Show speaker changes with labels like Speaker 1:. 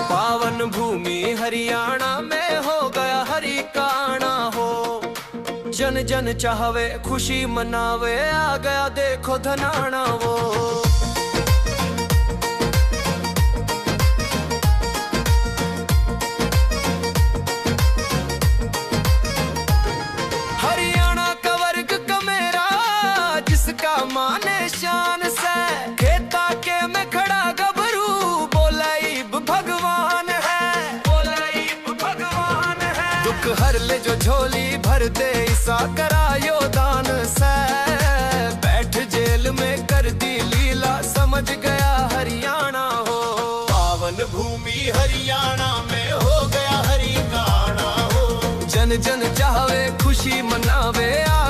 Speaker 1: पावन भूमि हरियाणा में हो गया हरि का आना हो। जन जन चाहवे खुशी मनावे, आ गया देखो धनाना वो। हरियाणा का वर्ग का मेरा, जिसका माने शान से, खेता के में खड़ा गबरू, बोला ईब भगवान है, बोला ईब भगवान है। दुख हर ले जो झोली भर दे, ईसा करायो दान से। बैठ जेल में कर दी लीला, समझ गया हरियाणा हो।
Speaker 2: पावन भूमि हरियाणा में हो गया हरि का आना हो।
Speaker 1: जन जन चाहवे खुशी मनावे, आ